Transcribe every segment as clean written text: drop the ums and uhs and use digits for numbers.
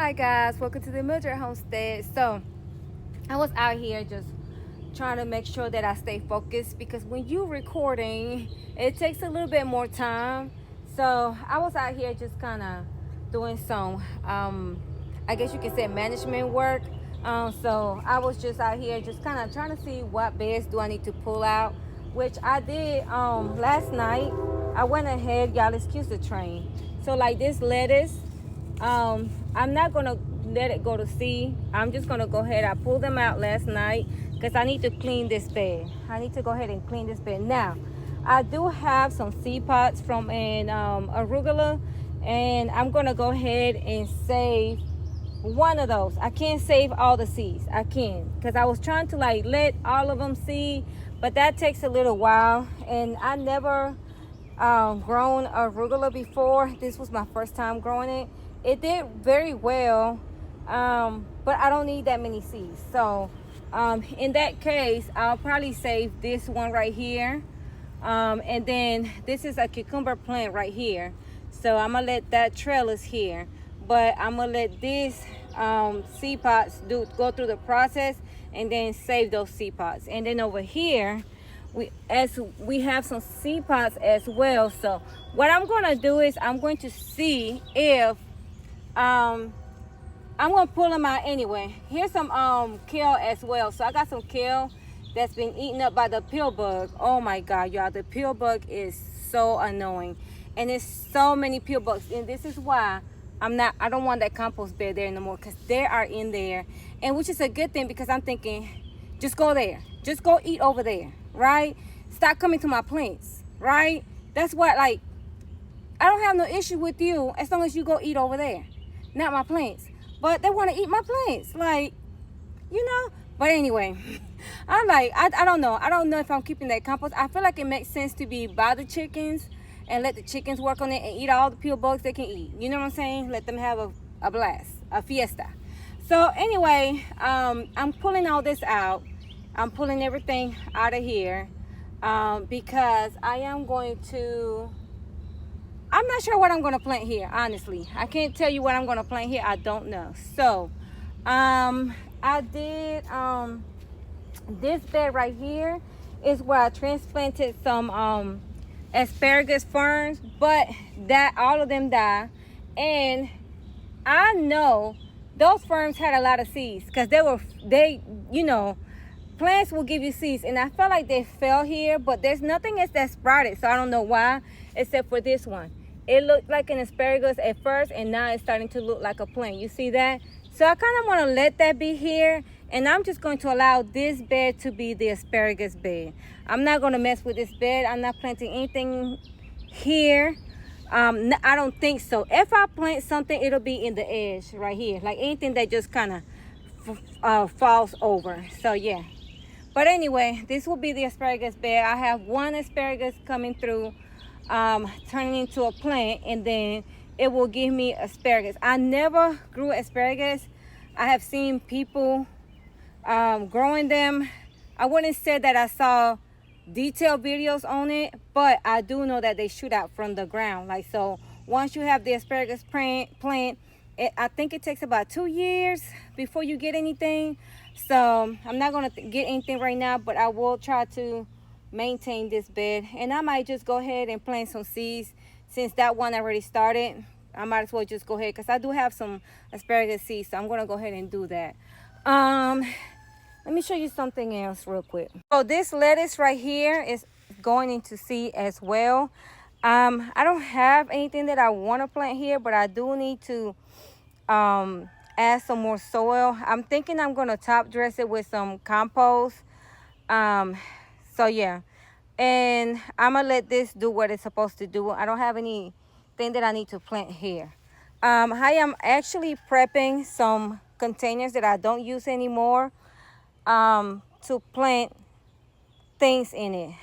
Hi guys, welcome to the Mildred Homestead. So I was out here just trying to make sure that I stay focused because when you recording, it takes a little bit more time. So I was out here just kind of doing some, I guess you could say management work. So I was just out here just kind of trying to see what beds do I need to pull out, which I did last night. I went ahead, y'all excuse the train. So like this lettuce, I'm not gonna let it go to seed. I'm just gonna go ahead. I pulled them out last night because I need to clean this bed. I need to go ahead and clean this bed now. I do have some seed pots from an arugula, and I'm gonna go ahead and save one of those. I can't save all the seeds. I can because I was trying to like let all of them seed, but that takes a little while, and I never grown arugula before. This was my first time growing it. It did very well, but I don't need that many seeds. So in that case, I'll probably save this one right here. And then this is a cucumber plant right here. So I'm gonna let that trellis here, but I'm gonna let these seed pots go through the process and then save those seed pots. And then over here, we have some seed pots as well. So what I'm gonna do is I'm going to see if I'm gonna pull them out anyway. Here's some kale as well. So I got some kale that's been eaten up by the pill bug. Oh my god, y'all, the pill bug is so annoying, and there's so many pill bugs, and this is why I don't want that compost bed there anymore, because they are in there, and which is a good thing, because I'm thinking, just go there, just go eat over there, right? Stop coming to my plants, right? That's what, like, I don't have no issue with you as long as you go eat over there, not my plants. But they want to eat my plants, like, you know. But anyway, I don't know. I don't know if I'm keeping that compost. I feel like it makes sense to be by the chickens and let the chickens work on it and eat all the pill bugs they can eat. You know what I'm saying? Let them have a blast, a fiesta. So anyway, I'm pulling all this out. I'm pulling everything out of here because I am going to. I'm not sure what I'm going to plant here, honestly. I can't tell you what I'm going to plant here. I don't know. So, I did, this bed right here is where I transplanted some, asparagus ferns, but that all of them died. And I know those ferns had a lot of seeds because you know, plants will give you seeds, and I felt like they fell here, but there's nothing else that sprouted, so I don't know why, except for this one. It looked like an asparagus at first, and now it's starting to look like a plant. You see that? So I kind of want to let that be here, and I'm just going to allow this bed to be the asparagus bed. I'm not going to mess with this bed. I'm not planting anything here. I don't think so. If I plant something, it'll be in the edge right here, like anything that just kind of falls over. So yeah. But anyway, this will be the asparagus bed. I have one asparagus coming through, turning into a plant, and then it will give me asparagus. I never grew asparagus. I have seen people growing them. I wouldn't say that I saw detailed videos on it, but I do know that they shoot out from the ground. Like, so once you have the asparagus plant, I think it takes about 2 years before you get anything. So I'm not going to get anything right now, but I will try to maintain this bed, and I might just go ahead and plant some seeds. Since that one already started, I might as well just go ahead, because I do have some asparagus seeds, so I'm going to go ahead and do that. Let me show you something else real quick. So this lettuce right here is going into seed as well. I don't have anything that I want to plant here, but I do need to add some more soil. I'm thinking I'm going to top dress it with some compost. So yeah, and I'm gonna let this do what it's supposed to do. I don't have anything that I need to plant here. I am actually prepping some containers that I don't use anymore to plant things in it.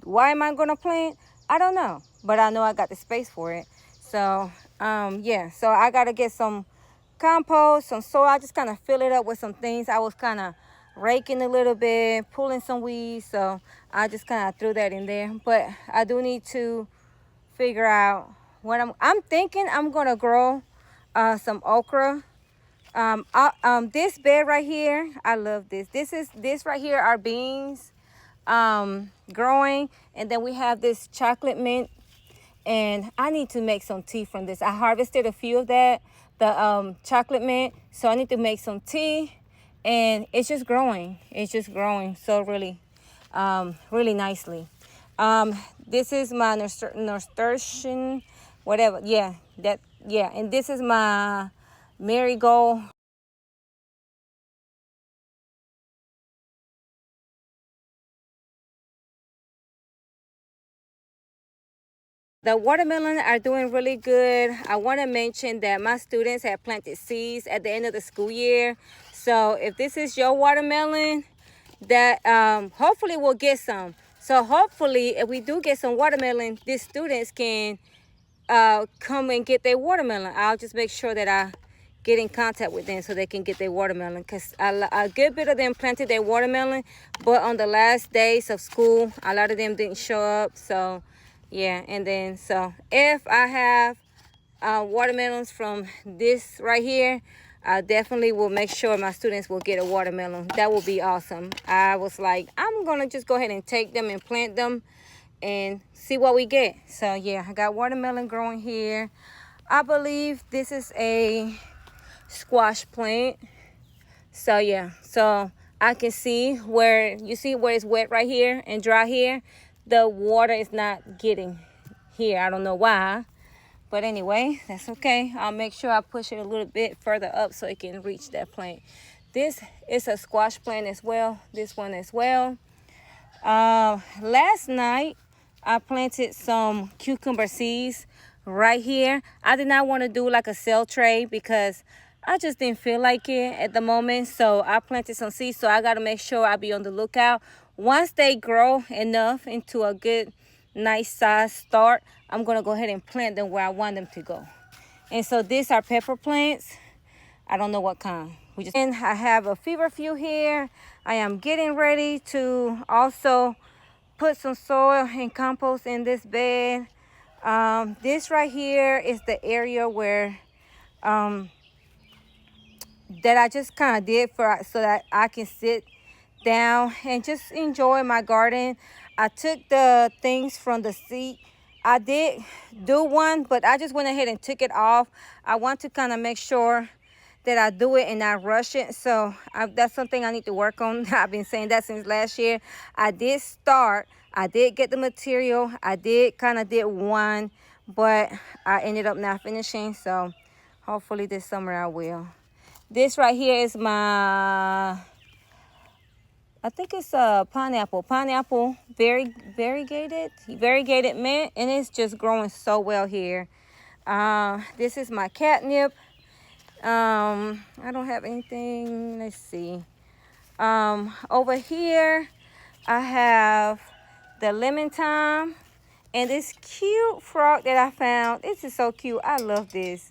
Why am I gonna plant? I don't know, but I know I got the space for it. So yeah, so I gotta get some compost, some soil. I just kind of fill it up with some things. I was kind of raking a little bit, pulling some weeds, so I just kind of threw that in there. But I do need to figure out what I'm thinking. I'm gonna grow some okra This bed right here, I love this. This right here are beans growing, and then we have this chocolate mint, and I need to make some tea from this. I harvested a few of that, the chocolate mint, so I need to make some tea, and it's just growing. It's just growing so really really nicely. This is my nasturtium, whatever. Yeah, that, yeah, and this is my marigold. The watermelon are doing really good. I want to mention that my students have planted seeds at the end of the school year. So if this is your watermelon, that hopefully we'll get some. So hopefully if we do get some watermelon, these students can come and get their watermelon. I'll just make sure that I get in contact with them so they can get their watermelon, because a good bit of them planted their watermelon, but on the last days of school a lot of them didn't show up. So yeah, and then so if I have watermelons from this right here, I definitely will make sure my students will get a watermelon. That will be awesome. I was like, I'm gonna just go ahead and take them and plant them and see what we get. So yeah, I got watermelon growing here. I believe this is a squash plant. So yeah, so I can see where you see where it's wet right here and dry here. The water is not getting here. I don't know why, but anyway, that's okay. I'll make sure I push it a little bit further up so it can reach that plant. This is a squash plant as well. This one as well. Last night I planted some cucumber seeds right here. I did not want to do like a sell tray because I just didn't feel like it at the moment. So I planted some seeds. So I got to make sure I be on the lookout. Once they grow enough into a good, nice size start, I'm going to go ahead and plant them where I want them to go. And so these are pepper plants. I don't know what kind. And I have a feverfew here. I am getting ready to also put some soil and compost in this bed. This right here is the area where that I just kind of did for so that I can sit down and just enjoy my garden. I took the things from the seat. I did do one, but I just went ahead and took it off. I want to kind of make sure that I do it and not rush it. So that's something I need to work on. I've been saying that since last year. I did get the material. I did one, but I ended up not finishing. So hopefully this summer I will. This right here is my, I think it's a pineapple variegated mint, and it's just growing so well here. This is my catnip. I don't have anything. Let's see. Over here I have the lemon thyme and this cute frog that I found. This is so cute. I love this.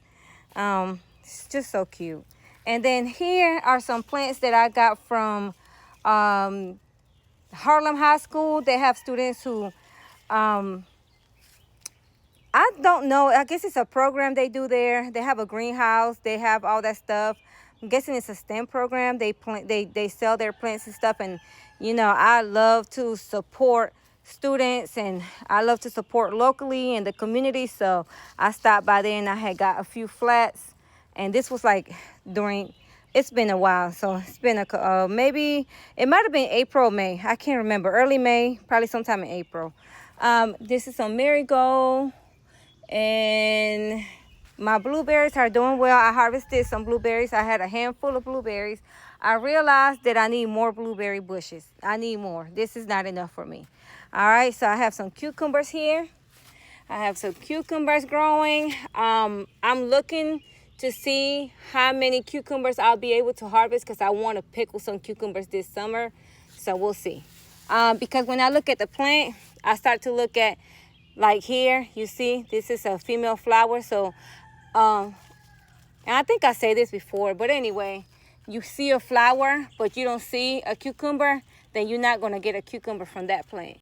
It's just so cute. And then here are some plants that I got from Harlem High School. They have students who I don't know. I guess it's a program they do there. They have a greenhouse. They have all that stuff. I'm guessing it's a STEM program. They sell their plants and stuff. And, you know, I love to support students and I love to support locally in the community. So I stopped by there and I had got a few flats. And this was like it's been a while. So it's been maybe, it might have been April, May. I can't remember. Early May, probably sometime in April. This is some marigold. And my blueberries are doing well. I harvested some blueberries. I had a handful of blueberries. I realized that I need more blueberry bushes. I need more. This is not enough for me. All right, so I have some cucumbers here. I have some cucumbers growing. I'm looking to see how many cucumbers I'll be able to harvest because I want to pickle some cucumbers this summer. So we'll see. Because when I look at the plant, I start to look at, like here, you see, this is a female flower. So, and I think I said this before, but anyway, you see a flower, but you don't see a cucumber, then you're not going to get a cucumber from that plant.